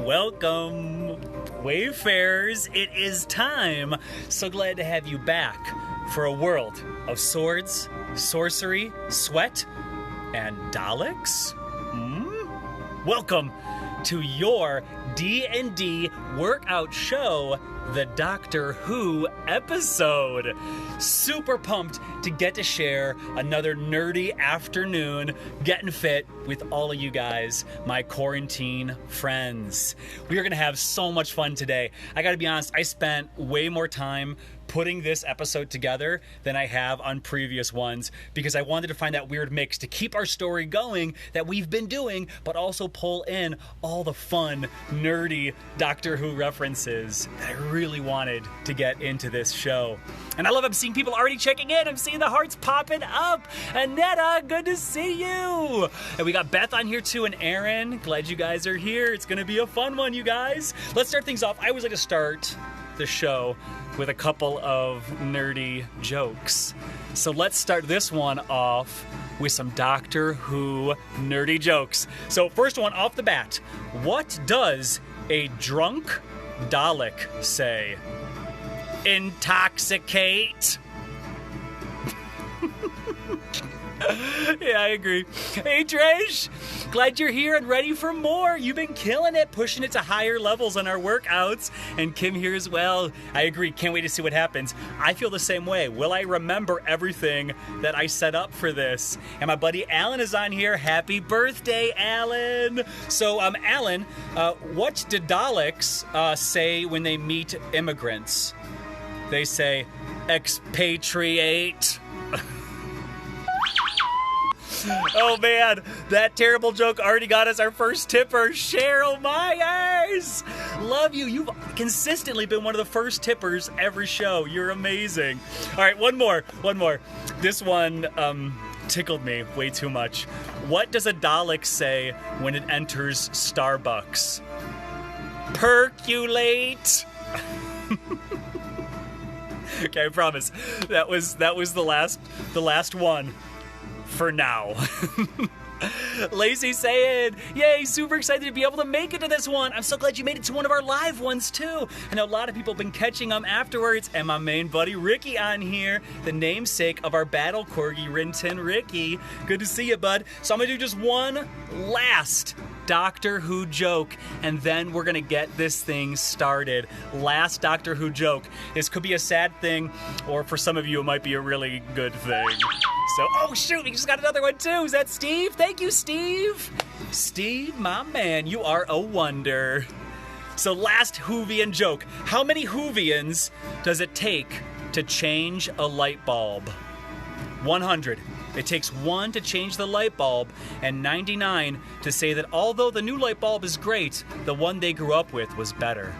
Welcome, Wayfarers. It is time. So glad to have you back for a world of swords, sorcery, sweat, and daleks. Welcome to your D&D Workout Show, the Doctor Who episode. Super pumped to get to share another nerdy afternoon getting fit with all of you guys, my quarantine friends. We are going to have so much fun today. I got to be honest, I spent way more time putting this episode together than I have on previous ones because I wanted to find that weird mix to keep our story going that we've been doing, but also pull in all the fun, nerdy Doctor Who references that I really wanted to get into this show. And I love I'm seeing people already checking in. I'm seeing the hearts popping up. Annetta, good to see you. And we got Beth on here too, and Aaron. Glad you guys are here. It's going to be a fun one, you guys. Let's start things off. I always like to start the show with a couple of nerdy jokes. So let's start this one off with some Doctor Who nerdy jokes. So first one off the bat, what does a drunk Dalek say? Intoxicate. Yeah, I agree. Hey, Trish. Glad you're here and ready for more. You've been killing it, pushing it to higher levels on our workouts. And Kim here as well. I agree. Can't wait to see what happens. I feel the same way. Will I remember everything that I set up for this? And my buddy Alan is on here. Happy birthday, Alan. So, Alan, what do Daleks say when they meet immigrants? They say, expatriate. Oh man, that terrible joke already got us our first tipper, Cheryl Myers. Love you. You've consistently been one of the first tippers every show. You're amazing. All right, one more. This one tickled me way too much. What does a Dalek say when it enters Starbucks? Percolate. Okay, I promise. That was the last one. For now. Lacey saying, yay, super excited to be able to make it to this one. I'm so glad you made it to one of our live ones too. I know a lot of people have been catching them afterwards, and my main buddy Ricky on here, the namesake of our battle corgi, Rintin Ricky. Good to see you, bud. So I'm gonna do just one last Doctor Who joke, and then we're gonna get this thing started. Last Doctor Who joke. This could be a sad thing, or for some of you, it might be a really good thing. So, oh shoot, we just got another one too. Is that Steve? Thank you, Steve. Steve, my man, you are a wonder. So last Whovian joke. How many Whovians does it take to change a light bulb? 100. It takes 1 to change the light bulb and 99 to say that although the new light bulb is great, the one they grew up with was better.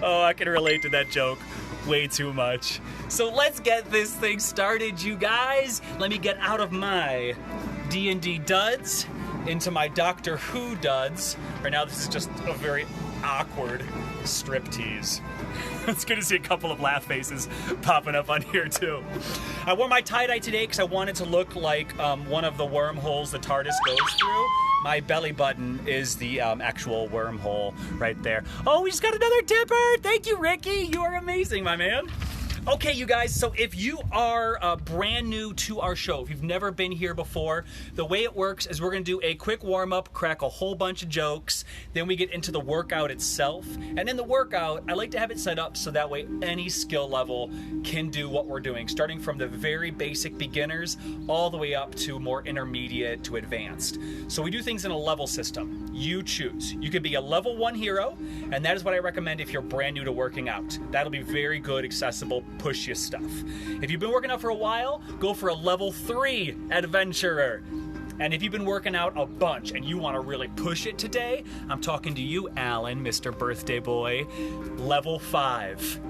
Oh, I can relate to that joke way too much. So let's get this thing started, you guys. Let me get out of my D&D duds into my Doctor Who duds. Right now, this is just a very awkward striptease. It's good to see a couple of laugh faces popping up on here, too. I wore my tie-dye today because I wanted to look like one of the wormholes the TARDIS goes through. My belly button is the actual wormhole right there. Oh, we just got another tipper! Thank you, Ricky! You are amazing, my man. Okay, you guys, so if you are brand new to our show, if you've never been here before, the way it works is we're going to do a quick warm-up, crack a whole bunch of jokes, then we get into the workout itself. And in the workout, I like to have it set up so that way any skill level can do what we're doing, starting from the very basic beginners all the way up to more intermediate to advanced. So we do things in a level system. You choose. You could be a level 1 hero, and that is what I recommend if you're brand new to working out. That'll be very good, accessible, push you stuff. If you've been working out for a while, go for a level 3 adventurer. And if you've been working out a bunch and you want to really push it today, I'm talking to you, Alan, Mr. Birthday Boy, level 5.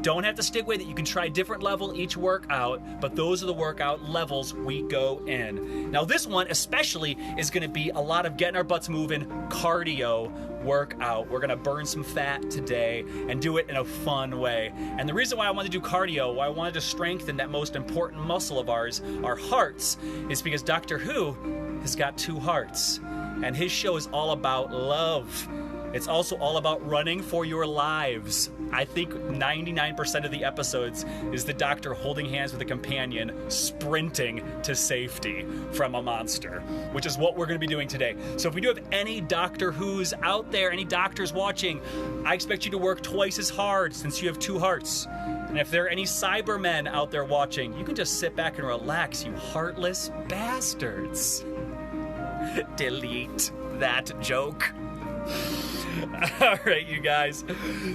Don't have to stick with it. You can try different level each workout, but those are the workout levels we go in. Now this one especially is going to be a lot of getting our butts moving, cardio workout. We're going to burn some fat today and do it in a fun way. And the reason why I wanted to do cardio, why I wanted to strengthen that most important muscle of ours, our hearts, is because Doctor Who has got 2 hearts, and his show is all about love. It's also all about running for your lives. I think 99% of the episodes is the doctor holding hands with a companion, sprinting to safety from a monster, which is what we're going to be doing today. So if we do have any Doctor Who's out there, any doctors watching, I expect you to work twice as hard since you have 2 hearts. And if there are any cybermen out there watching, you can just sit back and relax, you heartless bastards. Delete that joke. All right, you guys.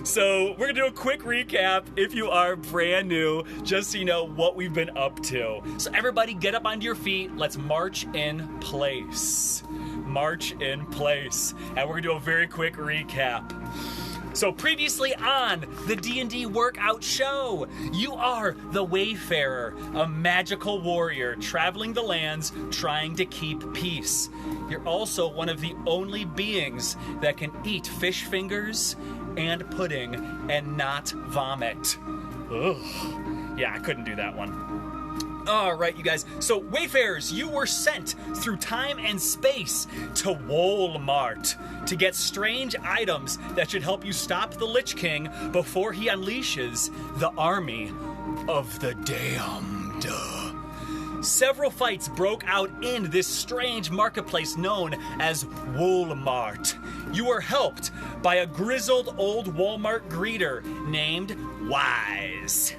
So we're going to do a quick recap if you are brand new, just so you know what we've been up to. So everybody get up onto your feet. Let's march in place. March in place. And we're going to do a very quick recap. So previously on the D&D Workout Show, you are the Wayfarer, a magical warrior traveling the lands trying to keep peace. You're also one of the only beings that can eat fish fingers and pudding and not vomit. Ugh. Yeah, I couldn't do that one. All right, you guys. So, Wayfarers, you were sent through time and space to Walmart to get strange items that should help you stop the Lich King before he unleashes the army of the damned. Several fights broke out in this strange marketplace known as Walmart. You were helped by a grizzled old Walmart greeter named Wise.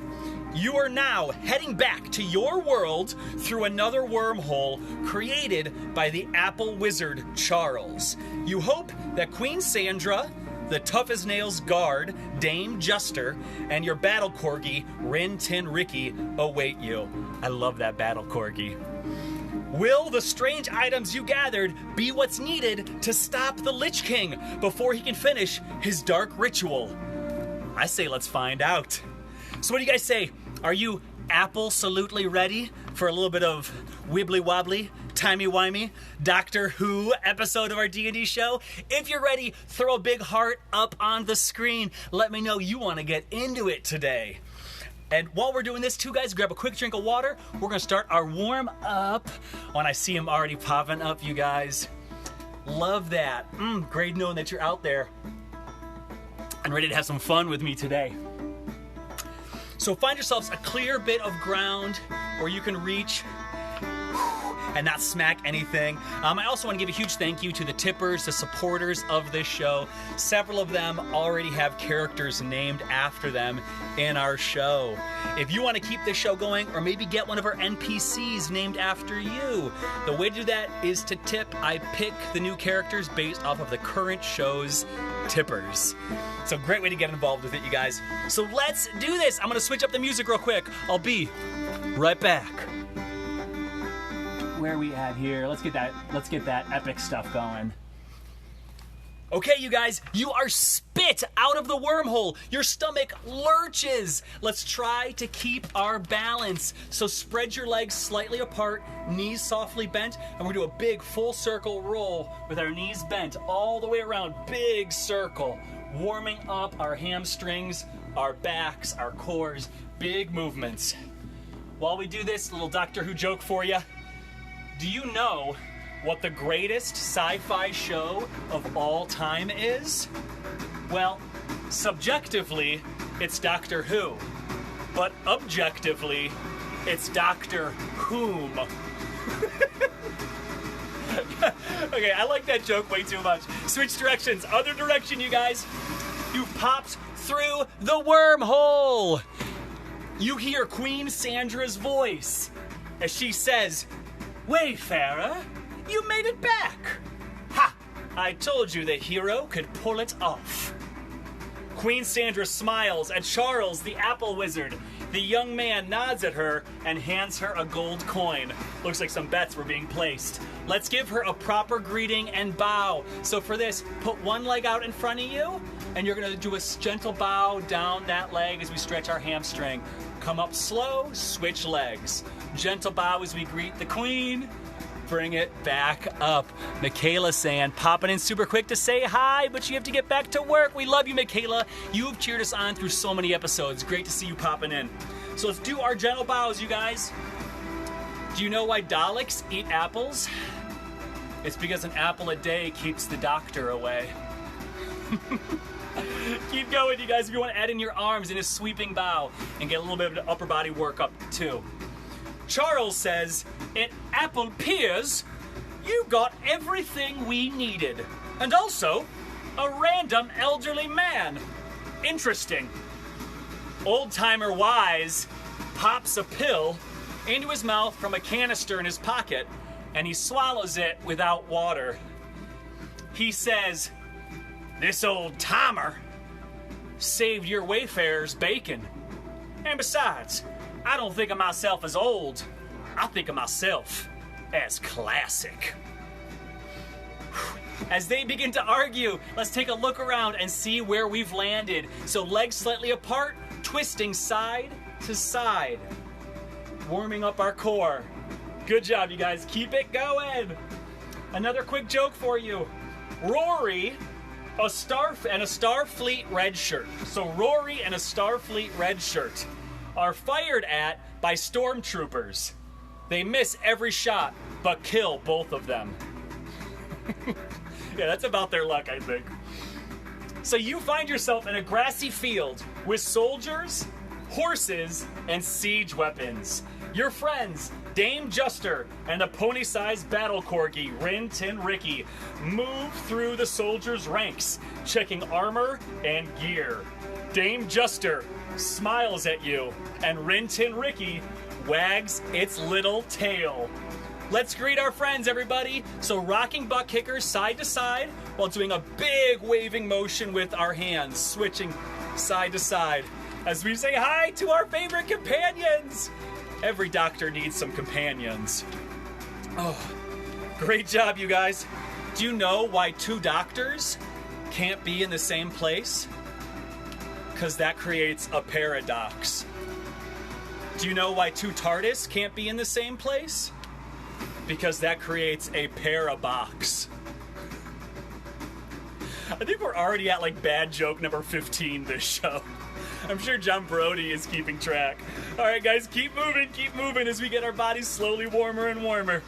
You are now heading back to your world through another wormhole created by the Apple Wizard Charles. You hope that Queen Sandra, the tough-as-nails guard, Dame Juster, and your battle corgi, Rin Tin Ricky, await you. I love that battle corgi. Will the strange items you gathered be what's needed to stop the Lich King before he can finish his dark ritual? I say let's find out. So what do you guys say? Are you absolutely ready for a little bit of wibbly-wobbly, timey-wimey Doctor Who episode of our D&D show? If you're ready, throw a big heart up on the screen. Let me know you want to get into it today. And while we're doing this too, guys, grab a quick drink of water. We're going to start our warm-up. When I see him already popping up, you guys. Love that. Great knowing that you're out there and ready to have some fun with me today. So find yourselves a clear bit of ground where you can reach and not smack anything. I also want to give a huge thank you to the tippers, the supporters of this show. Several of them already have characters named after them in our show. If you want to keep this show going, or maybe get one of our NPCs named after you, the way to do that is to tip. I pick the new characters based off of the current show's tippers. So great way to get involved with it, you guys. So let's do this. I'm going to switch up the music real quick. I'll be right back. Where are we at here? Let's get that epic stuff going. Okay, you guys, you are spit out of the wormhole. Your stomach lurches. Let's try to keep our balance. So spread your legs slightly apart, knees softly bent, and we're gonna do a big full circle roll with our knees bent all the way around. Big circle, warming up our hamstrings, our backs, our cores, big movements. While we do this, little Doctor Who joke for you. Do you know what the greatest sci-fi show of all time is? Well, subjectively, it's Doctor Who. But objectively, it's Doctor Whom. Okay, I like that joke way too much. Switch directions. Other direction, you guys. You've popped through the wormhole. You hear Queen Sandra's voice as she says, "Wayfarer, you made it back. Ha! I told you the hero could pull it off." Queen Sandra smiles at Charles, the Apple Wizard. The young man nods at her and hands her a gold coin. Looks like some bets were being placed. Let's give her a proper greeting and bow. So for this, put one leg out in front of you, and you're gonna do a gentle bow down that leg as we stretch our hamstring. Come up slow, switch legs. Gentle bow as we greet the queen. Bring it back up. Michaela saying, popping in super quick to say hi, but you have to get back to work. We love you, Michaela. You've cheered us on through so many episodes. Great to see you popping in. So let's do our gentle bows, you guys. Do you know why Daleks eat apples? It's because an apple a day keeps the doctor away. Keep going, you guys, if you want to add in your arms in a sweeping bow and get a little bit of an upper body workup too. Charles says, "At Apple Piers, you got everything we needed. And also, a random elderly man. Interesting." Old-timer Wise pops a pill into his mouth from a canister in his pocket, and he swallows it without water. He says, "This old-timer saved your wayfarers bacon. And besides, I don't think of myself as old. I think of myself as classic." As they begin to argue, let's take a look around and see where we've landed. So legs slightly apart, twisting side to side. Warming up our core. Good job, you guys. Keep it going. Another quick joke for you. Rory, a Starfleet red shirt. So Rory and a Starfleet red shirt are fired at by stormtroopers. They miss every shot, but kill both of them. Yeah, that's about their luck, I think. So you find yourself in a grassy field with soldiers, horses, and siege weapons. Your friends, Dame Juster and the pony-sized battle corgi, Rin Tin Ricky, move through the soldiers' ranks, checking armor and gear. Dame Juster smiles at you, and Rin Tin Ricky wags its little tail. Let's greet our friends, everybody. So rocking butt kickers side to side while doing a big waving motion with our hands, switching side to side as we say hi to our favorite companions. Every doctor needs some companions. Oh, great job, you guys. Do you know why two doctors can't be in the same place? Because that creates a paradox. Do you know why two TARDIS can't be in the same place? Because that creates a parabox. I think we're already at like bad joke number 15 this show. I'm sure John Brody is keeping track. All right, guys, keep moving as we get our bodies slowly warmer and warmer.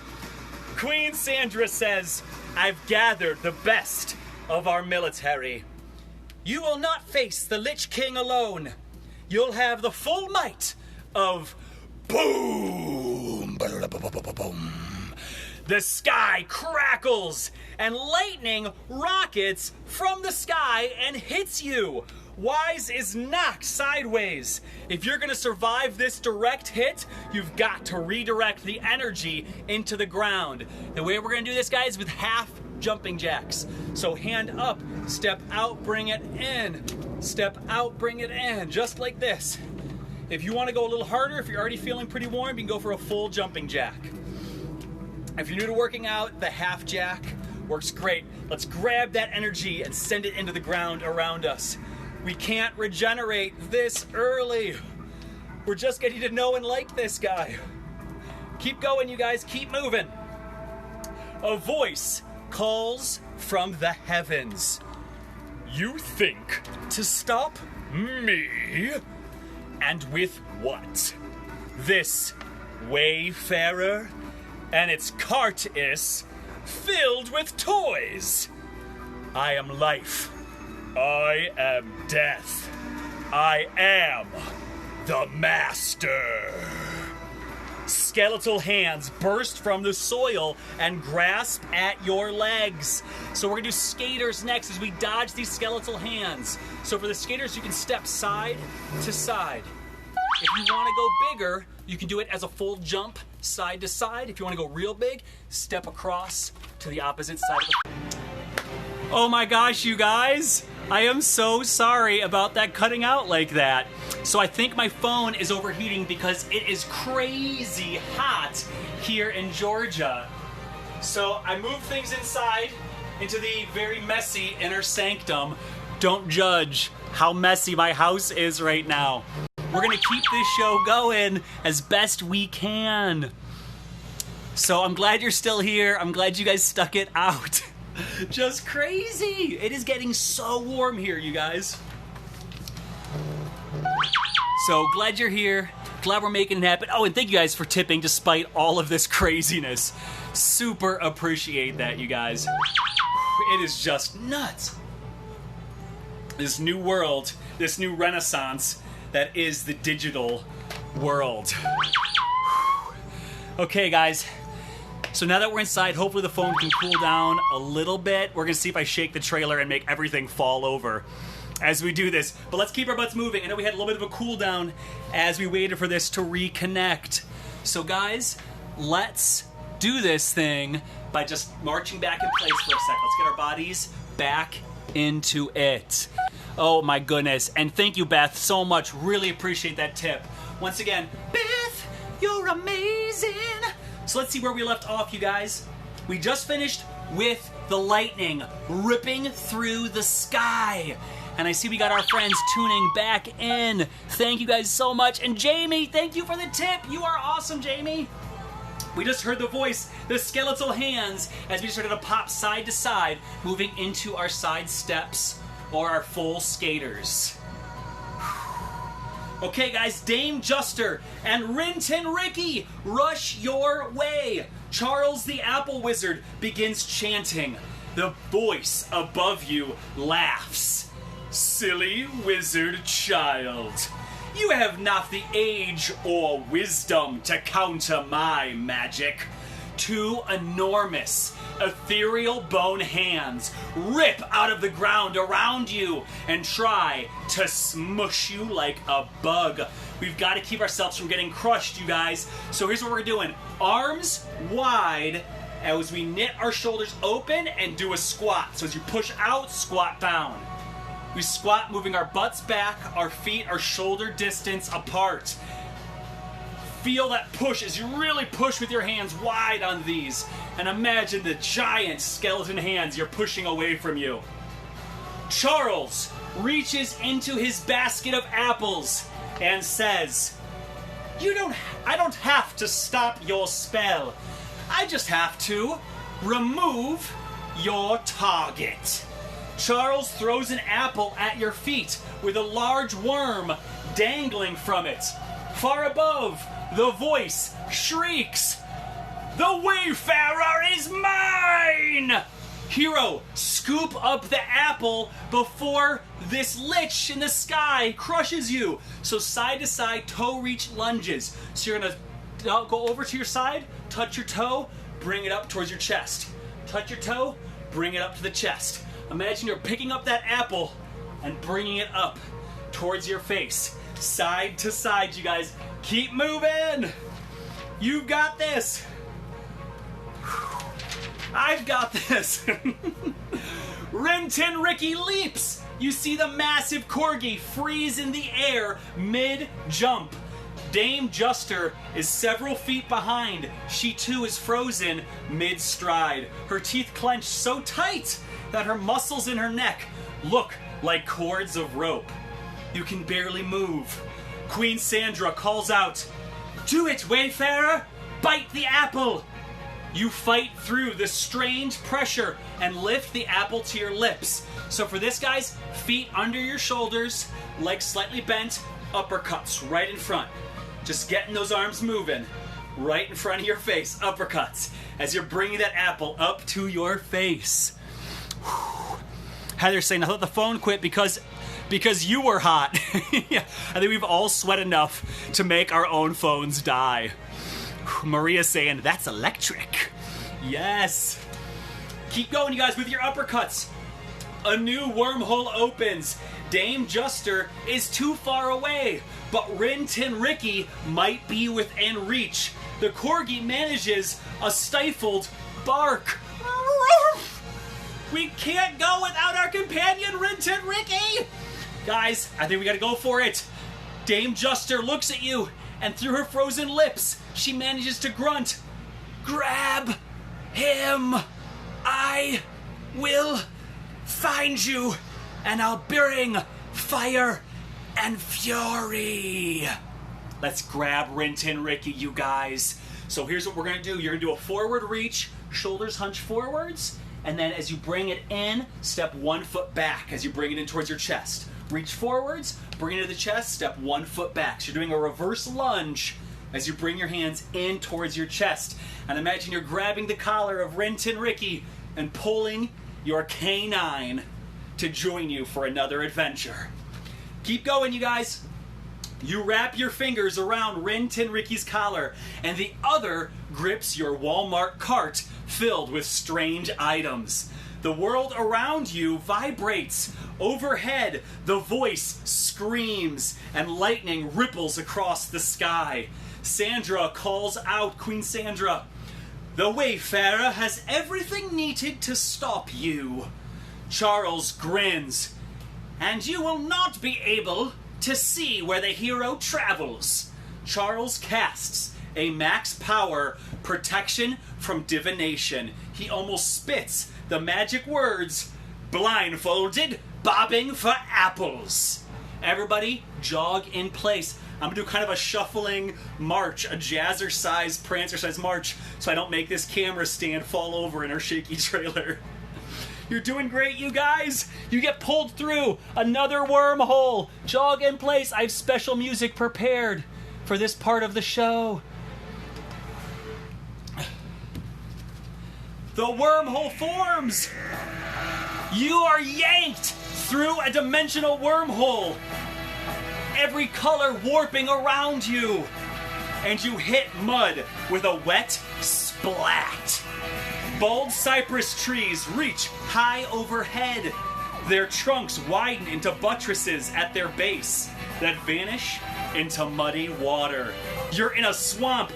Queen Sandra says, "I've gathered the best of our military. You will not face the Lich King alone. You'll have the full might of boom. The sky crackles and lightning rockets from the sky and hits you. Wise is knocked sideways. If you're gonna survive this direct hit, you've got to redirect the energy into the ground. The way we're gonna do this, guys, with half jumping jacks. So hand up, step out, bring it in. Step out, bring it in, just like this. If you wanna go a little harder, if you're already feeling pretty warm, you can go for a full jumping jack. If you're new to working out, the half jack works great. Let's grab that energy and send it into the ground around us. We can't regenerate this early. We're just getting to know and like this guy. Keep going, you guys, keep moving. A voice calls from the heavens. You think to stop me? And with what? This wayfarer? And its cart is filled with toys. I am life. I am death. I am the master. Skeletal hands burst from the soil and grasp at your legs. So we're gonna do skaters next as we dodge these skeletal hands. So for the skaters, you can step side to side. If you wanna go bigger, you can do it as a full jump side to side. If you wanna go real big, step across to the opposite side of the... Oh my gosh, you guys. I am so sorry about that cutting out like that. So I think my phone is overheating because it is crazy hot here in Georgia. So I moved things inside into the very messy inner sanctum. Don't judge how messy my house is right now. We're gonna keep this show going as best we can. So I'm glad you're still here. I'm glad you guys stuck it out. Just crazy. It is getting so warm here, you guys. So glad you're here. Glad we're making it happen. Oh, and thank you guys for tipping despite all of this craziness. Super appreciate that, you guys. It is just nuts. This new world, this new renaissance that is the digital world. Okay, guys. So now that we're inside, hopefully the phone can cool down a little bit. We're going to see if I shake the trailer and make everything fall over as we do this. But let's keep our butts moving. I know we had a little bit of a cool down as we waited for this to reconnect. So guys, let's do this thing by just marching back in place for a sec. Let's get our bodies back into it. Oh my goodness. And thank you, Beth, so much. Really appreciate that tip. Once again, Beth, you're amazing. So let's see where we left off, you guys. We just finished with the lightning ripping through the sky. And I see we got our friends tuning back in. Thank you guys so much. And Jamie, thank you for the tip. You are awesome, Jamie. We just heard the voice, the skeletal hands, as we started to pop side to side, moving into our side steps or our full skaters. Okay, guys, Dame Juster and Rin Tin Ricky, rush your way. Charles the Apple Wizard begins chanting. The voice above you laughs. Silly wizard child, you have not the age or wisdom to counter my magic. Two enormous, ethereal bone hands rip out of the ground around you and try to smush you like a bug. We've got to keep ourselves from getting crushed, you guys. So here's what we're doing. Arms wide as we knit our shoulders open and do a squat. So as you push out, squat down. We squat, moving our butts back, our feet are shoulder distance apart. Feel that push as you really push with your hands wide on these. And imagine the giant skeleton hands you're pushing away from you. Charles reaches into his basket of apples and says, I don't have to stop your spell. I just have to remove your target. Charles throws an apple at your feet with a large worm dangling from it. Far above, the voice shrieks, "The Wayfarer is mine!" Hero, scoop up the apple before this lich in the sky crushes you. So side to side, toe reach lunges. So you're gonna go over to your side, touch your toe, bring it up towards your chest. Touch your toe, bring it up to the chest. Imagine you're picking up that apple and bringing it up towards your face. Side to side, you guys. Keep moving. You've got this. I've got this. Rin Tin Ricky leaps. You see the massive corgi freeze in the air mid-jump. Dame Juster is several feet behind. She too is frozen mid-stride. Her teeth clench so tight that her muscles in her neck look like cords of rope. You can barely move. Queen Sandra calls out, "Do it, Wayfarer! Bite the apple!" You fight through the strange pressure and lift the apple to your lips. So for this, guys, feet under your shoulders, legs slightly bent, uppercuts right in front. Just getting those arms moving right in front of your face, uppercuts, as you're bringing that apple up to your face. Heather's saying, I thought the phone quit because you were hot. Yeah, I think we've all sweat enough to make our own phones die. Maria's saying, that's electric. Yes. Keep going, you guys, with your uppercuts. A new wormhole opens. Dame Juster is too far away, but Rin Tin Ricky might be within reach. The corgi manages a stifled bark. We can't go without our companion, Rin Tin Ricky! Guys, I think we gotta go for it. Dame Juster looks at you, and through her frozen lips, she manages to grunt. Grab him! I will find you, and I'll bring fire and fury. Let's grab Rin Tin Ricky, you guys. So here's what we're gonna do. You're gonna do a forward reach, shoulders hunch forwards, and then as you bring it in, step 1 foot back as you bring it in towards your chest. Reach forwards, bring it to the chest, step 1 foot back. So you're doing a reverse lunge as you bring your hands in towards your chest. And imagine you're grabbing the collar of Rin Tin Ricky and pulling your canine to join you for another adventure. Keep going, you guys. You wrap your fingers around Rin Tin Ricky's collar, and the other grips your Walmart cart filled with strange items. The world around you vibrates. Overhead, the voice screams, and lightning ripples across the sky. Sandra calls out, Queen Sandra, "The Wayfarer has everything needed to stop you." Charles grins, "And you will not be able to see where the hero travels." Charles casts a max power protection from divination. He almost spits the magic words, "Blindfolded, bobbing for apples." Everybody jog in place. I'm gonna do kind of a shuffling march, a jazzercise, prancer-size march, so I don't make this camera stand fall over in our shaky trailer. You're doing great, you guys. You get pulled through another wormhole. Jog in place. I have special music prepared for this part of the show. The wormhole forms. You are yanked through a dimensional wormhole. Every color warping around you. And you hit mud with a wet splat. Bald cypress trees reach high overhead. Their trunks widen into buttresses at their base that vanish into muddy water. You're in a swamp.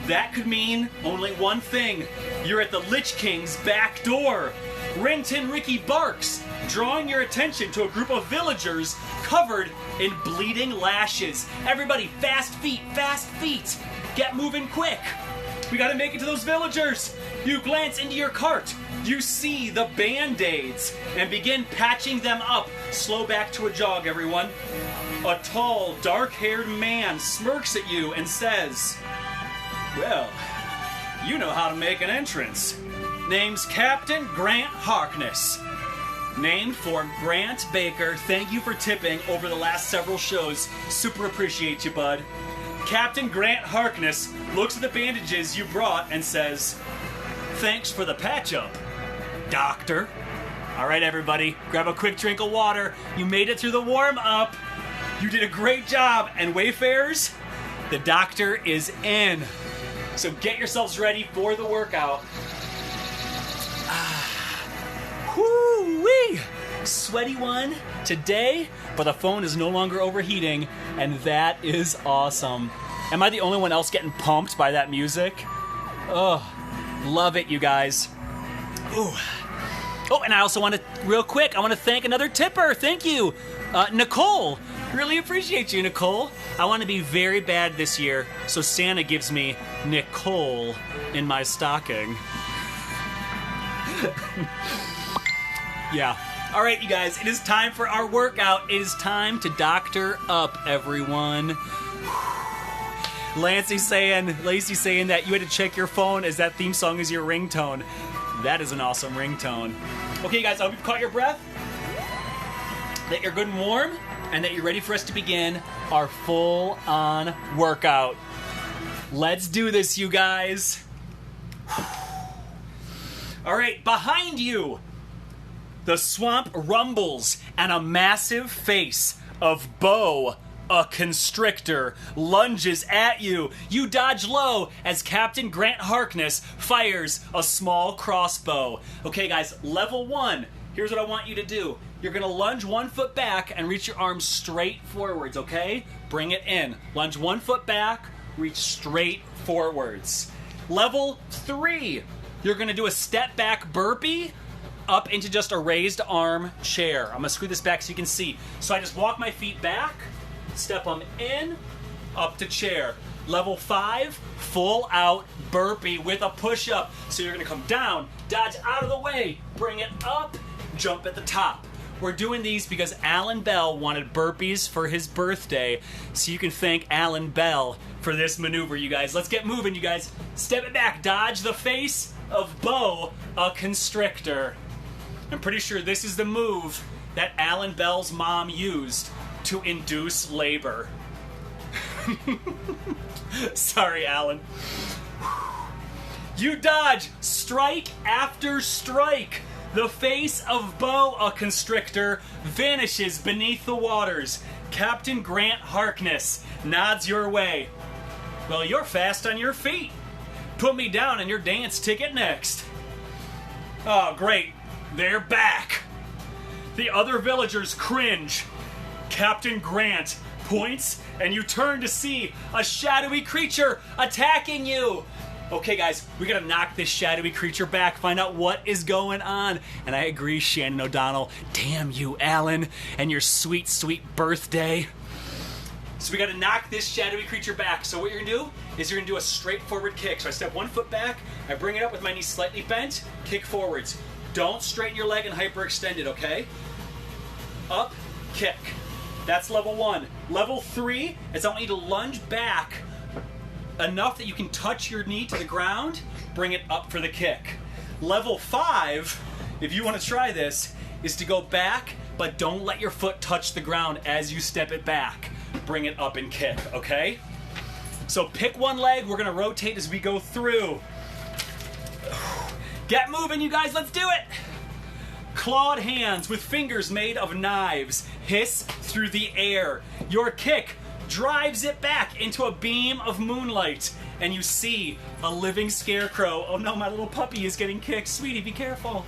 That could mean only one thing. You're at the Lich King's back door. Rin Tin Ricky barks, drawing your attention to a group of villagers covered in bleeding lashes. Everybody, fast feet, fast feet. Get moving quick. We gotta make it to those villagers. You glance into your cart. You see the Band-Aids and begin patching them up. Slow back to a jog, everyone. A tall, dark-haired man smirks at you and says, "Well, you know how to make an entrance." Name's Captain Grant Harkness. Named for Grant Baker. Thank you for tipping over the last several shows. Super appreciate you, bud. Captain Grant Harkness looks at the bandages you brought and says, "Thanks for the patch-up, Doctor." All right, everybody, grab a quick drink of water. You made it through the warm-up. You did a great job. And Wayfarers, the doctor is in. So get yourselves ready for the workout. Whoo-wee! Sweaty one today, but the phone is no longer overheating, and that is awesome. Am I the only one else getting pumped by that music? Oh, love it, you guys. Ooh. Oh, and I also want to, real quick, I want to thank another tipper. Thank you, Nicole. Really appreciate you, Nicole. I want to be very bad this year, so Santa gives me Nicole in my stocking. Yeah. All right, you guys, it is time for our workout. It is time to doctor up, everyone. Lacey saying that you had to check your phone as that theme song is your ringtone. That is an awesome ringtone. Okay, guys, I hope you've caught your breath, that you're good and warm, and that you're ready for us to begin our full-on workout. Let's do this, you guys. All right, behind you, the swamp rumbles, and a massive face of Bo, a constrictor, lunges at you. You dodge low as Captain Grant Harkness fires a small crossbow. Okay, guys, level 1. Here's what I want you to do. You're going to lunge 1 foot back and reach your arms straight forwards, okay? Bring it in. Lunge 1 foot back, reach straight forwards. Level 3. You're going to do a step back burpee up into just a raised arm chair. I'm going to screw this back so you can see. So I just walk my feet back, step them in, up to chair. Level 5, full out burpee with a push-up. So you're going to come down, dodge out of the way, bring it up, jump at the top. We're doing these because Alan Bell wanted burpees for his birthday, so you can thank Alan Bell for this maneuver, you guys. Let's get moving, you guys. Step it back, dodge the face of Bo, a constrictor. I'm pretty sure this is the move that Alan Bell's mom used to induce labor. Sorry, Alan. You dodge strike after strike. The face of boa constrictor vanishes beneath the waters. Captain Grant Harkness nods your way. Well, you're fast on your feet. Put me down on your dance ticket next. Oh, great. They're back. The other villagers cringe. Captain Grant points, and you turn to see a shadowy creature attacking you. Okay, guys, we gotta knock this shadowy creature back, find out what is going on. And I agree, Shannon O'Donnell. Damn you, Alan, and your sweet, sweet birthday. So we gotta knock this shadowy creature back. So what you're gonna do is you're gonna do a straightforward kick. So I step 1 foot back, I bring it up with my knees slightly bent, kick forwards. Don't straighten your leg and hyperextend it, okay? Up, kick. That's level 1. Level 3 is I want you to lunge back enough that you can touch your knee to the ground, bring it up for the kick. Level 5, if you want to try this, is to go back, but don't let your foot touch the ground as you step it back. Bring it up and kick, okay? So pick one leg, we're gonna rotate as we go through. Get moving, you guys, let's do it! Clawed hands with fingers made of knives hiss through the air. Your kick drives it back into a beam of moonlight, and you see a living scarecrow. Oh no, my little puppy is getting kicked. Sweetie, be careful.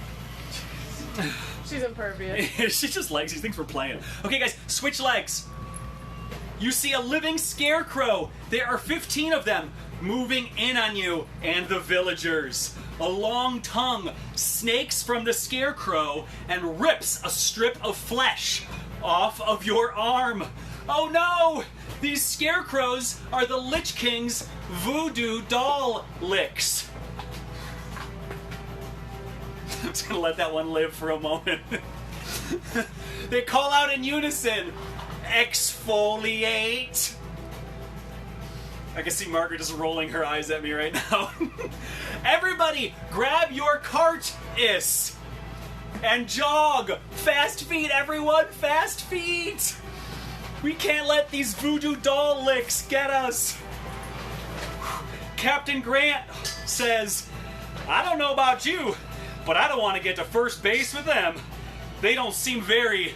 She's impervious. She just likes, she thinks we're playing. Okay, guys, switch legs. You see a living scarecrow. There are 15 of them moving in on you and the villagers. A long tongue snakes from the scarecrow and rips a strip of flesh off of your arm. Oh no! These scarecrows are the Lich King's voodoo doll licks. I'm just gonna let that one live for a moment. They call out in unison, exfoliate. I can see Margaret just rolling her eyes at me right now. Everybody, grab your cart-is and jog. Fast feet, everyone, fast feet. We can't let these voodoo doll licks get us. Captain Grant says, I don't know about you, but I don't want to get to first base with them. They don't seem very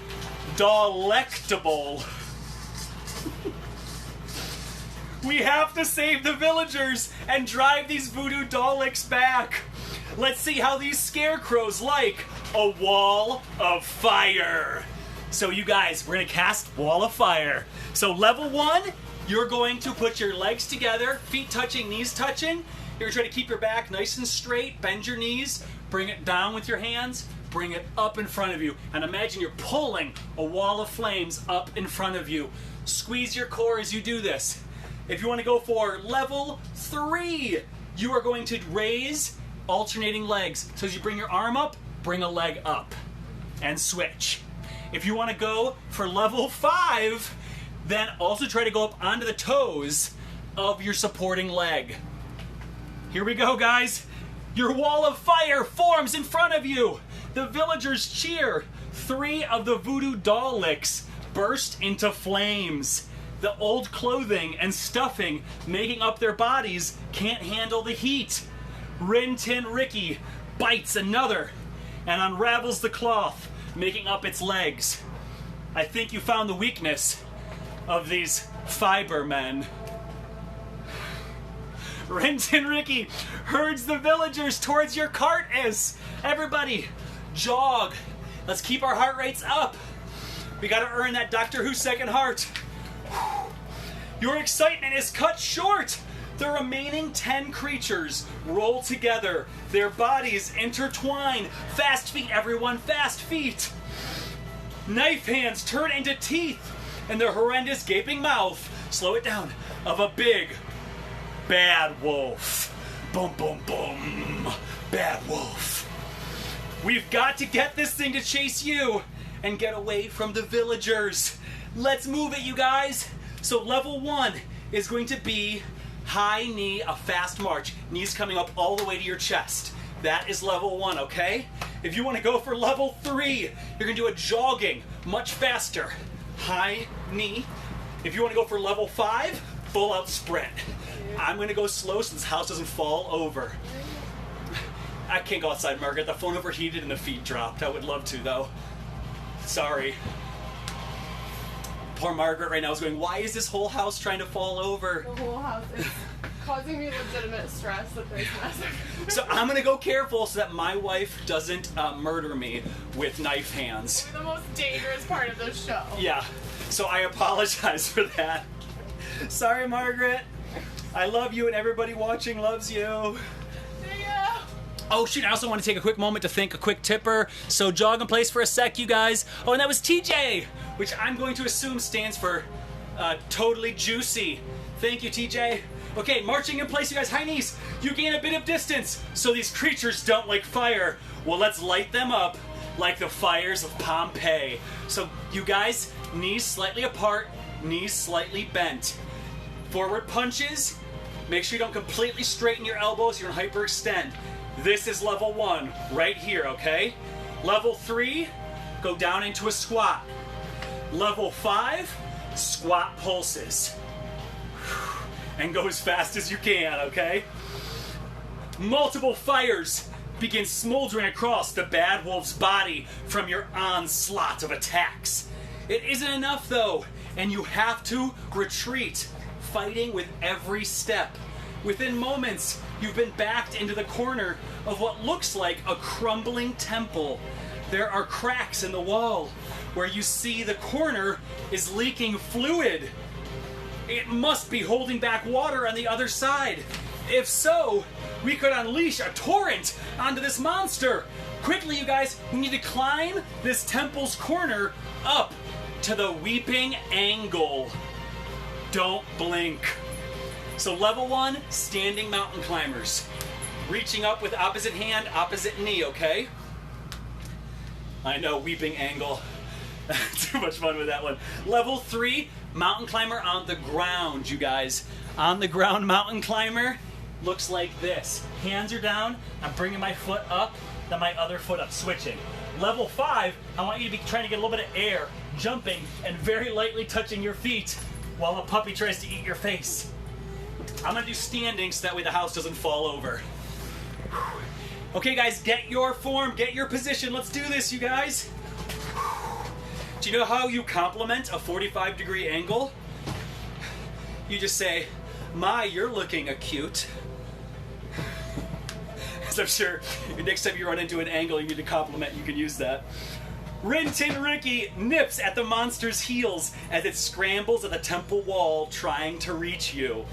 delectable. We have to save the villagers and drive these voodoo Daleks back. Let's see how these scarecrows like a wall of fire. So you guys, we're gonna cast Wall of Fire. So level 1, you're going to put your legs together, feet touching, knees touching. You're gonna try to keep your back nice and straight, bend your knees, bring it down with your hands, bring it up in front of you, and imagine you're pulling a wall of flames up in front of you. Squeeze your core as you do this. If you want to go for level 3, you are going to raise alternating legs. So as you bring your arm up, bring a leg up and switch. If you want to go for level 5, then also try to go up onto the toes of your supporting leg. Here we go, guys. Your wall of fire forms in front of you. The villagers cheer. 3 of the voodoo doll licks burst into flames. The old clothing and stuffing making up their bodies can't handle the heat. Rin Tin Ricky bites another and unravels the cloth, making up its legs. I think you found the weakness of these cybermen. Rin Tin Ricky herds the villagers towards your cart-is. Everybody, jog. Let's keep our heart rates up. We gotta earn that Doctor Who second heart. Your excitement is cut short. The remaining 10 creatures roll together. Their bodies intertwine. Fast feet, everyone, fast feet. Knife hands turn into teeth, and the horrendous gaping mouth, slow it down, of a big, bad wolf. Boom, boom, boom. Bad wolf. We've got to get this thing to chase you and get away from the villagers. Let's move it, you guys. So level 1 is going to be high knee, a fast march. Knees coming up all the way to your chest. That is level 1, okay? If you want to go for level 3, you're going to do a jogging, much faster. High knee. If you want to go for level 5, full out sprint. I'm going to go slow so this house doesn't fall over. I can't go outside, Margaret. The phone overheated and the feet dropped. I would love to, though. Sorry. Poor Margaret right now is going, why is this whole house trying to fall over? The whole house is causing me legitimate stress that there's massive. So I'm going to go careful so that my wife doesn't murder me with knife hands. We're the most dangerous part of this show. Yeah. So I apologize for that. Sorry, Margaret. I love you and everybody watching loves you. Yeah. Oh shoot, I also want to take a quick moment to thank a quick tipper. So jog in place for a sec, you guys. Oh, and that was TJ, which I'm going to assume stands for totally juicy. Thank you, TJ. Okay, marching in place, you guys. High knees. You gain a bit of distance so these creatures don't like fire. Well, let's light them up like the fires of Pompeii. So you guys, knees slightly apart, knees slightly bent. Forward punches. Make sure you don't completely straighten your elbows. You're going to hyperextend. This is level 1 right here, okay? Level 3, go down into a squat. Level 5, squat pulses. And go as fast as you can, okay? Multiple fires begin smoldering across the bad wolf's body from your onslaught of attacks. It isn't enough, though, and you have to retreat, fighting with every step. Within moments, you've been backed into the corner of what looks like a crumbling temple. There are cracks in the wall where you see the corner is leaking fluid. It must be holding back water on the other side. If so, we could unleash a torrent onto this monster. Quickly, you guys, we need to climb this temple's corner up to the weeping angle. Don't blink. So level 1, standing mountain climbers. Reaching up with opposite hand, opposite knee, okay? I know, weeping angle. Too much fun with that one. Level 3, mountain climber on the ground, you guys. On the ground mountain climber looks like this. Hands are down, I'm bringing my foot up, then my other foot up, switching. Level 5, I want you to be trying to get a little bit of air, jumping, and very lightly touching your feet while a puppy tries to eat your face. I'm gonna do standing so that way the house doesn't fall over. Okay guys, get your form, get your position. Let's do this, you guys. Do you know how you complement a 45-degree angle? You just say, "My, you're looking acute." So I'm sure next time you run into an angle you need to compliment, you can use that. Rin Tin Ricky nips at the monster's heels as it scrambles at the temple wall trying to reach you.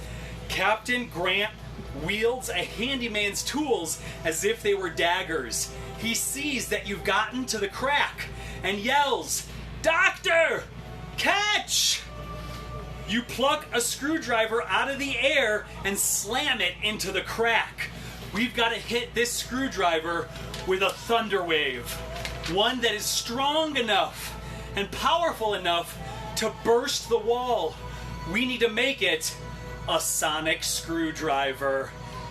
Captain Grant wields a handyman's tools as if they were daggers. He sees that you've gotten to the crack and yells, "Doctor, catch!" You pluck a screwdriver out of the air and slam it into the crack. We've got to hit this screwdriver with a thunder wave. One that is strong enough and powerful enough to burst the wall. We need to make it a sonic screwdriver.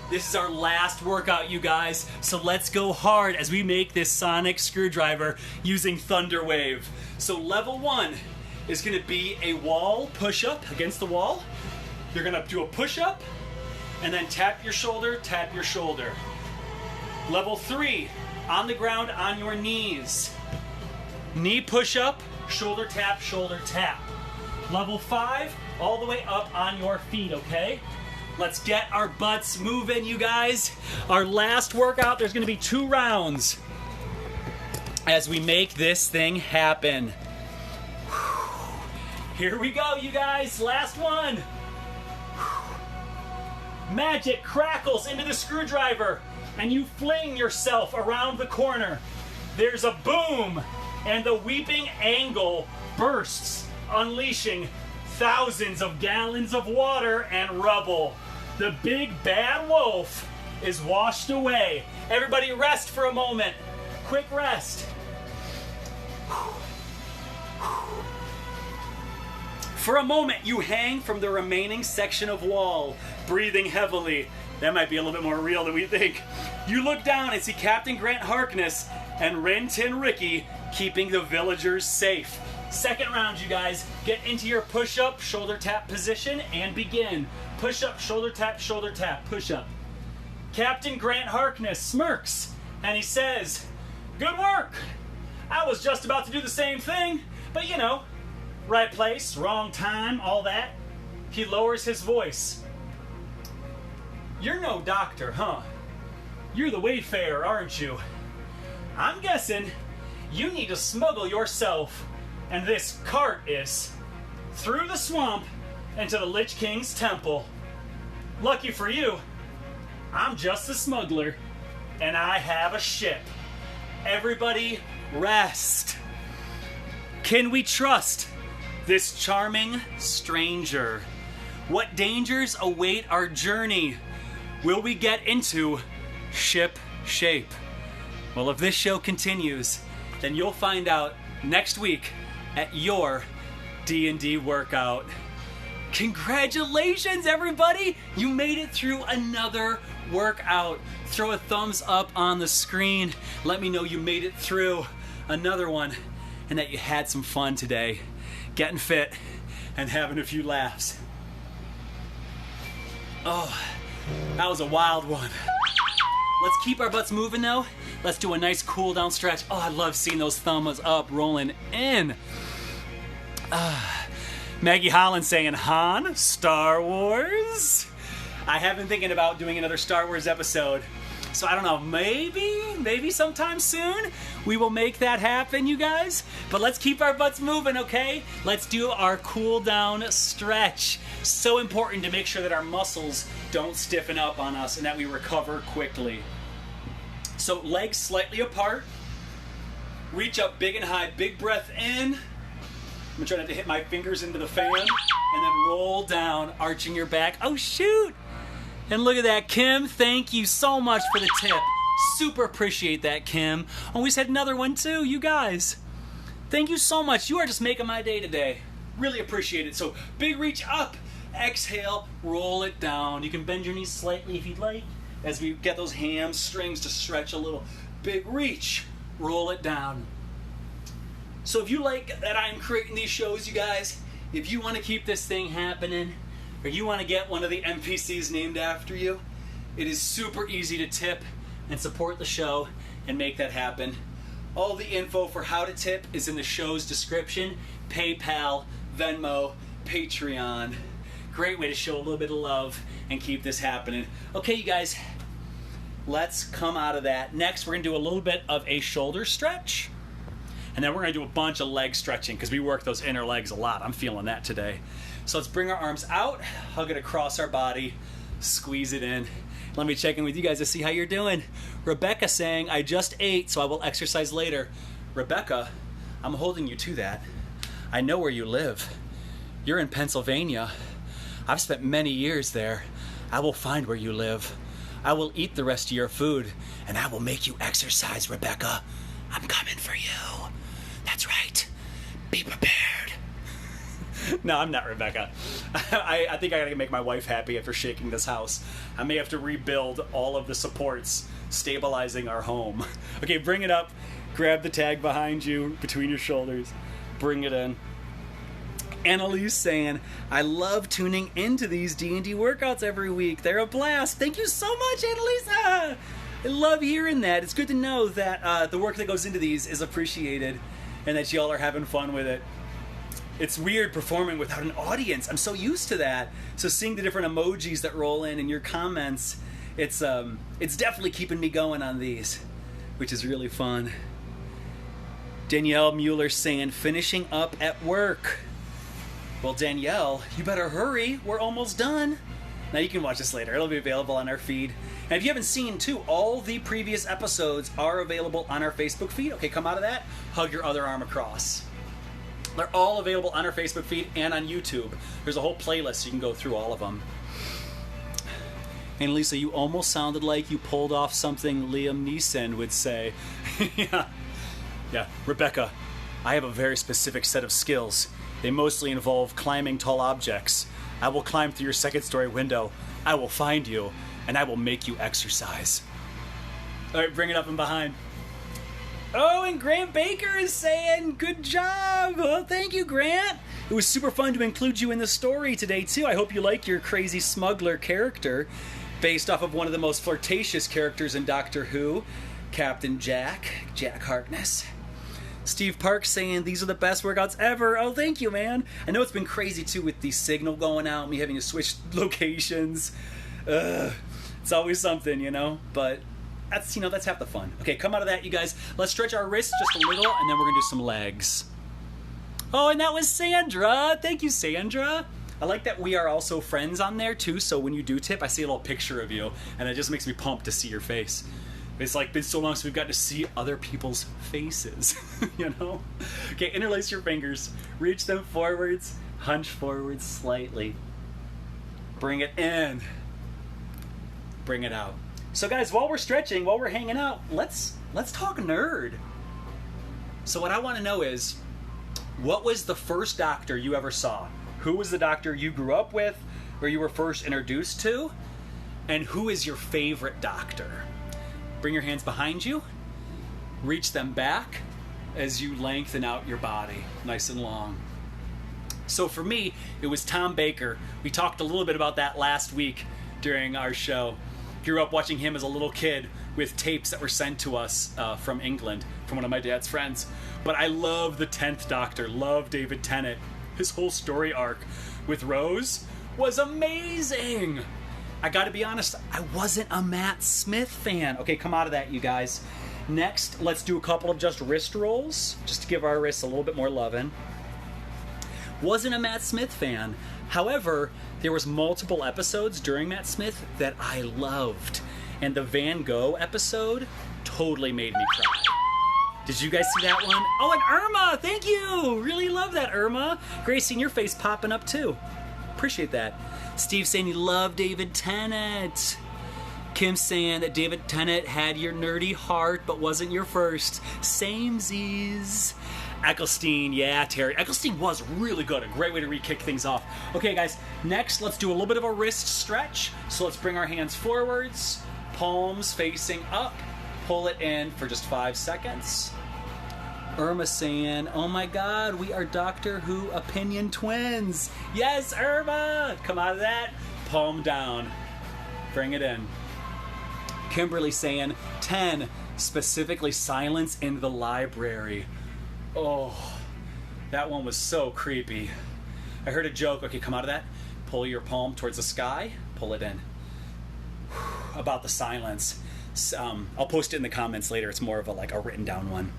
This is our last workout, you guys, so let's go hard as we make this sonic screwdriver using Thunder Wave. So level 1 is going to be a wall push-up against the wall. You're going to do a push-up, and then tap your shoulder, tap your shoulder. Level 3, on the ground on your knees. Knee push-up, shoulder tap, shoulder tap. Level 5, all the way up on your feet, okay? Let's get our butts moving, you guys. Our last workout, there's gonna be 2 rounds as we make this thing happen. Here we go, you guys, last one. Magic crackles into the screwdriver, and you fling yourself around the corner. There's a boom, and the weeping angle bursts, unleashing thousands of gallons of water and rubble. The big bad wolf is washed away. Everybody rest for a moment. Quick rest. For a moment, you hang from the remaining section of wall, breathing heavily. That might be a little bit more real than we think. You look down and see Captain Grant Harkness and Rin Tin Ricky keeping the villagers safe. Second round, you guys. Get into your push-up, shoulder tap position and begin. Push-up, shoulder tap, push-up. Captain Grant Harkness smirks and he says, "Good work. I was just about to do the same thing, but you know, right place, wrong time, all that." He lowers his voice. "You're no doctor, huh? You're the wayfarer, aren't you? I'm guessing you need to smuggle yourself and this cart is through the swamp into the Lich King's temple. Lucky for you, I'm just a smuggler, and I have a ship. Everybody rest. Can we trust this charming stranger? What dangers await our journey? Will we get into ship shape?" Well, if this show continues, then you'll find out next week at your D&D workout. Congratulations, everybody! You made it through another workout. Throw a thumbs up on the screen. Let me know you made it through another one and that you had some fun today, getting fit and having a few laughs. Oh, that was a wild one. Let's keep our butts moving though. Let's do a nice cool down stretch. Oh, I love seeing those thumbs up rolling in. Maggie Holland saying, "Han, Star Wars?" I have been thinking about doing another Star Wars episode. So I don't know, maybe sometime soon we will make that happen, you guys. But let's keep our butts moving, okay? Let's do our cool down stretch. So important to make sure that our muscles don't stiffen up on us and that we recover quickly. So legs slightly apart. Reach up big and high, big breath in. I'm trying not to hit my fingers into the fan. And then roll down, arching your back. Oh, shoot! And look at that, Kim. Thank you so much for the tip. Super appreciate that, Kim. Oh, we just had another one, too, you guys. Thank you so much. You are just making my day today. Really appreciate it. So, big reach up. Exhale, roll it down. You can bend your knees slightly if you'd like, as we get those hamstrings to stretch a little. Big reach, roll it down. So if you like that I'm creating these shows, you guys, if you want to keep this thing happening, or you want to get one of the NPCs named after you, it is super easy to tip and support the show and make that happen. All the info for how to tip is in the show's description. PayPal, Venmo, Patreon. Great way to show a little bit of love and keep this happening. Okay, you guys, let's come out of that. Next, we're going to do a little bit of a shoulder stretch. And then we're going to do a bunch of leg stretching because we work those inner legs a lot. I'm feeling that today. So let's bring our arms out, hug it across our body, squeeze it in. Let me check in with you guys to see how you're doing. Rebecca saying, "I just ate, so I will exercise later." Rebecca, I'm holding you to that. I know where you live. You're in Pennsylvania. I've spent many years there. I will find where you live. I will eat the rest of your food, and I will make you exercise, Rebecca. I'm coming for you. That's right. Be prepared. No, I'm not Rebecca. I think I gotta make my wife happy after shaking this house. I may have to rebuild all of the supports, stabilizing our home. Okay, bring it up. Grab the tag behind you, between your shoulders. Bring it in. Annalise saying, "I love tuning into these D&D workouts every week. They're a blast." Thank you so much, Annalisa. I love hearing that. It's good to know that the work that goes into these is appreciated and that y'all are having fun with it. It's weird performing without an audience. I'm so used to that. So seeing the different emojis that roll in and your comments, it's definitely keeping me going on these, which is really fun. Danielle Mueller saying, "Finishing up at work." Well, Danielle, you better hurry. We're almost done. Now you can watch this later. It'll be available on our feed. And if you haven't seen, too, all the previous episodes are available on our Facebook feed. Okay, come out of that. Hug your other arm across. They're all available on our Facebook feed and on YouTube. There's a whole playlist, so you can go through all of them. And Lisa, you almost sounded like you pulled off something Liam Neeson would say. Yeah. Rebecca, I have a very specific set of skills. They mostly involve climbing tall objects. I will climb through your second-story window. I will find you, and I will make you exercise. All right, bring it up and behind. Oh, and Grant Baker is saying, good job. Well, thank you, Grant. It was super fun to include you in the story today, too. I hope you like your crazy smuggler character, based off of one of the most flirtatious characters in Doctor Who, Captain Jack Harkness. Steve Park saying, these are the best workouts ever. Oh, thank you, man. I know it's been crazy, too, with the signal going out, me having to switch locations. It's always something, you know, but that's half the fun. Okay, come out of that, you guys. Let's stretch our wrists just a little, and then we're going to do some legs. Oh, and that was Sandra. Thank you, Sandra. I like that we are also friends on there, too, so when you do tip, I see a little picture of you, and it just makes me pumped to see your face. It's like been so long since we've got to see other people's faces, you know? Okay, interlace your fingers. Reach them forwards. Hunch forwards slightly. Bring it in. Bring it out. So guys, while we're stretching, while we're hanging out, let's talk nerd. So what I want to know is, what was the first doctor you ever saw? Who was the doctor you grew up with, or you were first introduced to? And who is your favorite doctor? Bring your hands behind you. Reach them back as you lengthen out your body, nice and long. So for me, it was Tom Baker. We talked a little bit about that last week during our show. Grew up watching him as a little kid with tapes that were sent to us from England, from one of my dad's friends. But I love the 10th Doctor, love David Tennant. His whole story arc with Rose was amazing. I gotta be honest, I wasn't a Matt Smith fan. Okay, come out of that, you guys. Next, let's do a couple of just wrist rolls, just to give our wrists a little bit more loving. Wasn't a Matt Smith fan. However, there was multiple episodes during Matt Smith that I loved. And the Van Gogh episode totally made me cry. Did you guys see that one? Oh, and Irma, thank you. Really love that, Irma. Grace, seeing your face popping up too. Appreciate that. Steve saying he loved David Tennant. Kim saying that David Tennant had your nerdy heart but wasn't your first. Samesies. Eccleston, yeah, Terry. Eccleston was really good. A great way to re-kick things off. Okay, guys, next let's do a little bit of a wrist stretch. So let's bring our hands forwards, palms facing up, pull it in for just 5 seconds. Irma saying, oh my god, we are Doctor Who opinion twins. Yes, Irma! Come out of that. Palm down. Bring it in. Kimberly saying, 10, specifically silence in the library. Oh, that one was so creepy. I heard a joke. Okay, come out of that. Pull your palm towards the sky. Pull it in. About the silence. I'll post it in the comments later. It's more of a written down one.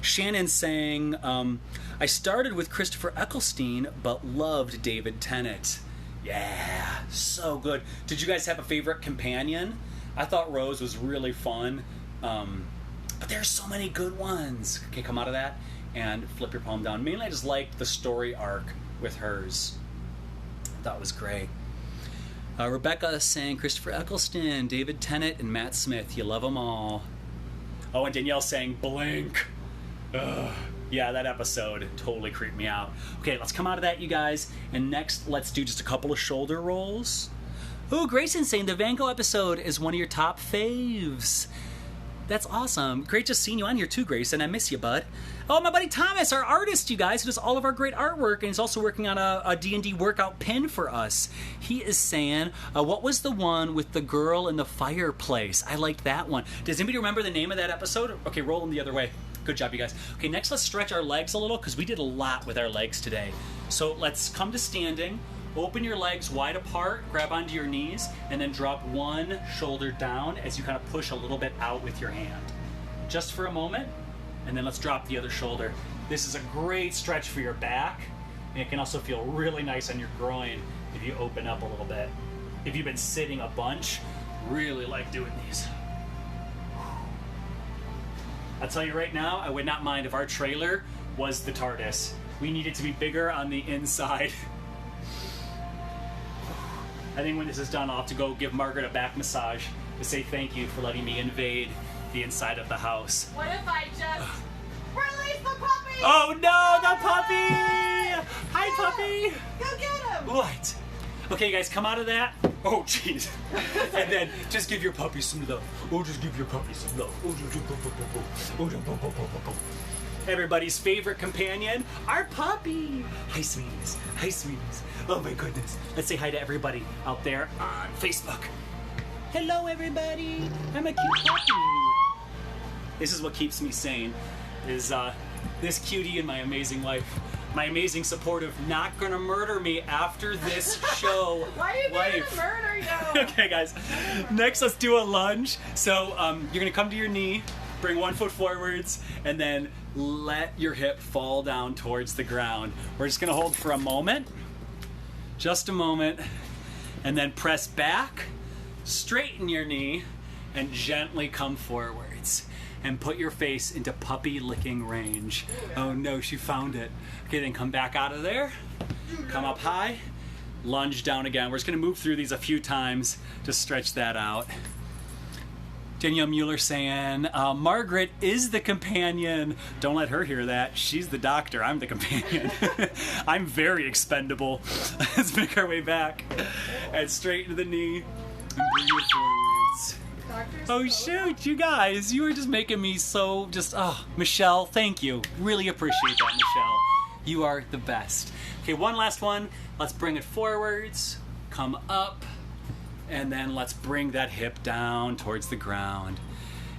Shannon saying, I started with Christopher Eccleston, but loved David Tennant. Yeah, so good. Did you guys have a favorite companion? I thought Rose was really fun, but there's so many good ones. Okay, come out of that and flip your palm down. Mainly I just liked the story arc with hers. That was great. Rebecca is saying Christopher Eccleston, David Tennant, and Matt Smith. You love them all. Oh, and Danielle saying Blink. Ugh. Yeah, that episode totally creeped me out. Okay, let's come out of that, you guys. And next, let's do just a couple of shoulder rolls. Oh, Grayson saying the Van Gogh episode is one of your top faves. That's awesome. Great just seeing you on here too, Grayson. I miss you, bud. Oh, my buddy Thomas, our artist, you guys, who does all of our great artwork, and he's also working on a D&D workout pin for us. He is saying, what was the one with the girl in the fireplace? I liked that one. Does anybody remember the name of that episode? Okay, roll them the other way. Good job, you guys. Okay, next let's stretch our legs a little, because we did a lot with our legs today. So let's come to standing. Open your legs wide apart, grab onto your knees, and then drop one shoulder down as you kind of push a little bit out with your hand. Just for a moment, and then let's drop the other shoulder. This is a great stretch for your back, and it can also feel really nice on your groin if you open up a little bit. If you've been sitting a bunch, really like doing these. I'll tell you right now, I would not mind if our trailer was the TARDIS. We need it to be bigger on the inside. I think when this is done, I'll have to go give Margaret a back massage to say thank you for letting me invade the inside of the house. What if I just release the puppy? Oh no, the puppy! Hi, puppy! Go get him! What? Okay, guys, come out of that. Oh, jeez. And then just give your puppy some love. Oh, just give your puppy some love. Oh, everybody's favorite companion, our puppy. Hi, sweeties. Hi, sweeties. Oh, my goodness. Let's say hi to everybody out there on Facebook. Hello, everybody. I'm a cute puppy. This is what keeps me sane, is this cutie in my amazing life. My amazing, supportive, not gonna murder me after this show. Why are you gonna murder you? Okay, guys. Next, let's do a lunge. So you're gonna come to your knee, bring one foot forwards, and then let your hip fall down towards the ground. We're just gonna hold for a moment, just a moment, and then press back, straighten your knee, and gently come forwards. And put your face into puppy licking range. Oh no, she found it. Okay, then come back out of there. Come up high. Lunge down again. We're just gonna move through these a few times to stretch that out. Danielle Mueller saying, Margaret is the companion. Don't let her hear that. She's the doctor. I'm the companion. I'm very expendable. Let's make our way back. And straighten the knee. And bring it forwards. Oh shoot, you guys, you were just making me so Michelle, thank you. Really appreciate that, Michelle. You are the best. Okay, one last one. Let's bring it forwards, come up, and then let's bring that hip down towards the ground.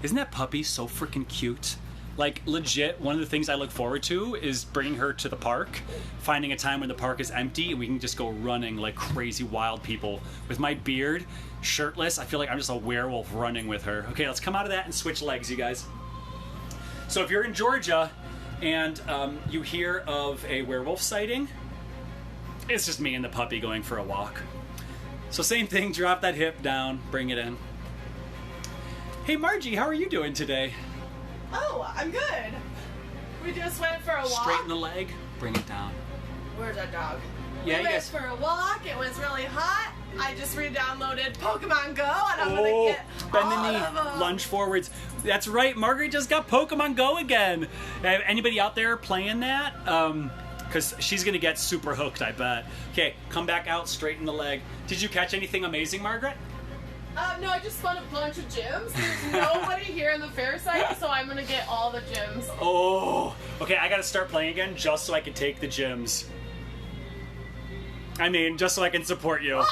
Isn't that puppy so freaking cute? Like, legit, one of the things I look forward to is bringing her to the park, finding a time when the park is empty, and we can just go running like crazy wild people. With my beard, shirtless, I feel like I'm just a werewolf running with her. Okay, let's come out of that and switch legs, you guys. So if you're in Georgia and you hear of a werewolf sighting, it's just me and the puppy going for a walk. So same thing, drop that hip down, bring it in. Hey Margie, how are you doing today? Oh, I'm good. We just went for a walk. Straighten the leg, bring it down. Where's that dog? Yeah, we went for a walk. It was really hot. I just re-downloaded Pokemon Go, and I'm gonna get bend all the knee, of them. lunge forwards. That's right, Margaret just got Pokemon Go again. Anybody out there playing that? Because she's gonna get super hooked, I bet. Okay, come back out, straighten the leg. Did you catch anything amazing, Margaret? No, I just spun a bunch of gyms. There's nobody here in the fair site, so I'm gonna get all the gyms. Oh, okay, I gotta start playing again just so I can take the gyms. I mean, just so I can support you.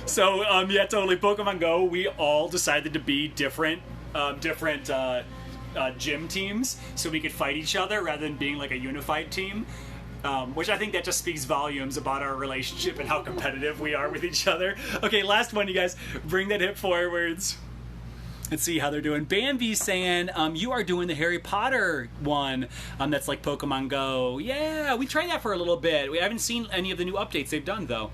So, yeah, totally. Pokemon Go, we all decided to be different gym teams so we could fight each other rather than being like a unified team. Which I think that just speaks volumes about our relationship and how competitive we are with each other. Okay, last one, you guys. Bring that hip forwards. Let's see how they're doing. Bambi's saying, you are doing the Harry Potter one that's like Pokemon Go. Yeah, we tried that for a little bit. We haven't seen any of the new updates they've done, though.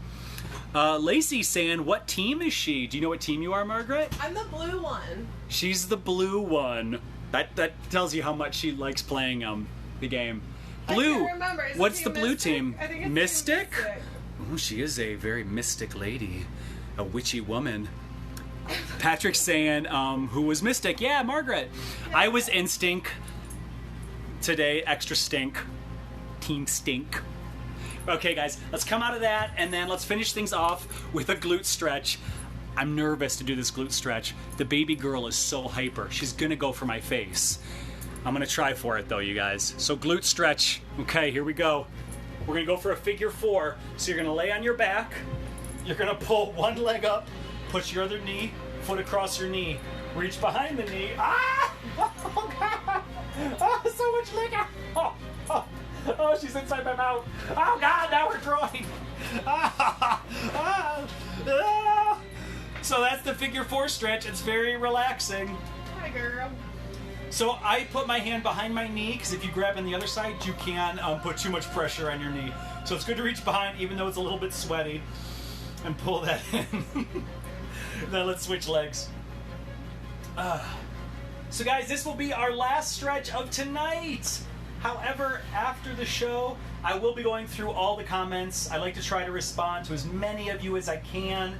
Lacey's saying, what team is she? Do you know what team you are, Margaret? I'm the blue one. She's the blue one. That tells you how much she likes playing the game. Blue. I can't remember. What's the blue team? I think it's Mystic? Mystic. Oh, she is a very mystic lady, a witchy woman. Patrick's saying, who was Mystic? Yeah, Margaret. Yeah. I was Instinct today, extra stink. Team Stink. Okay, guys, let's come out of that, and then let's finish things off with a glute stretch. I'm nervous to do this glute stretch. The baby girl is so hyper. She's gonna go for my face. I'm gonna try for it though, you guys. So glute stretch. Okay, here we go. We're gonna go for a figure 4. So you're gonna lay on your back. You're gonna pull one leg up, put your other foot across your knee. Reach behind the knee. Ah! Oh God! Oh, so much liquor! Oh, she's inside my mouth. Oh God, now we're growing. So that's the figure 4 stretch. It's very relaxing. Hi, girl. So I put my hand behind my knee because if you grab on the other side, you can put too much pressure on your knee. So it's good to reach behind, even though it's a little bit sweaty, and pull that in. Then let's switch legs. So guys, this will be our last stretch of tonight. However, after the show, I will be going through all the comments. I like to try to respond to as many of you as I can.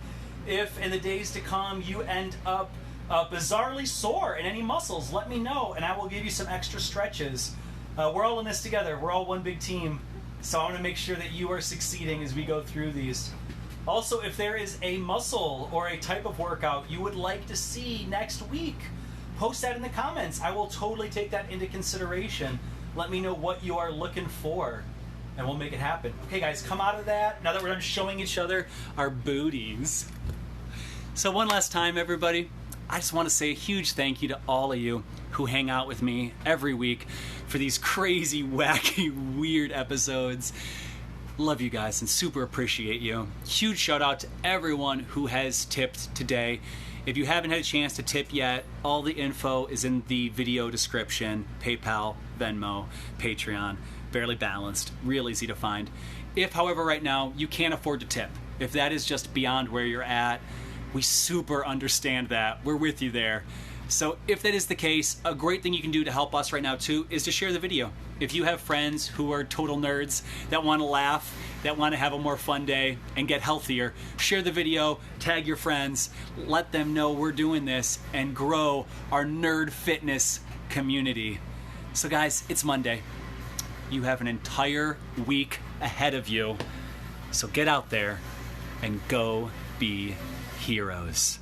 If in the days to come you end up bizarrely sore in any muscles, let me know and I will give you some extra stretches. We're all in this together. We're all one big team. So I want to make sure that you are succeeding as we go through these. Also, if there is a muscle or a type of workout you would like to see next week, post that in the comments. I will totally take that into consideration. Let me know what you are looking for, and we'll make it happen. Okay, guys, come out of that. Now that we're done showing each other our booties. So one last time, everybody, I just want to say a huge thank you to all of you who hang out with me every week for these crazy, wacky, weird episodes. Love you guys and super appreciate you. Huge shout out to everyone who has tipped today. If you haven't had a chance to tip yet, all the info is in the video description. PayPal, Venmo, Patreon, Barely Balanced, real easy to find. If, however, right now you can't afford to tip, if that is just beyond where you're at, we super understand that. We're with you there. So if that is the case, a great thing you can do to help us right now too is to share the video. If you have friends who are total nerds that want to laugh, that want to have a more fun day and get healthier, share the video, tag your friends, let them know we're doing this and grow our nerd fitness community. So guys, it's Monday. You have an entire week ahead of you. So get out there and go be heroes.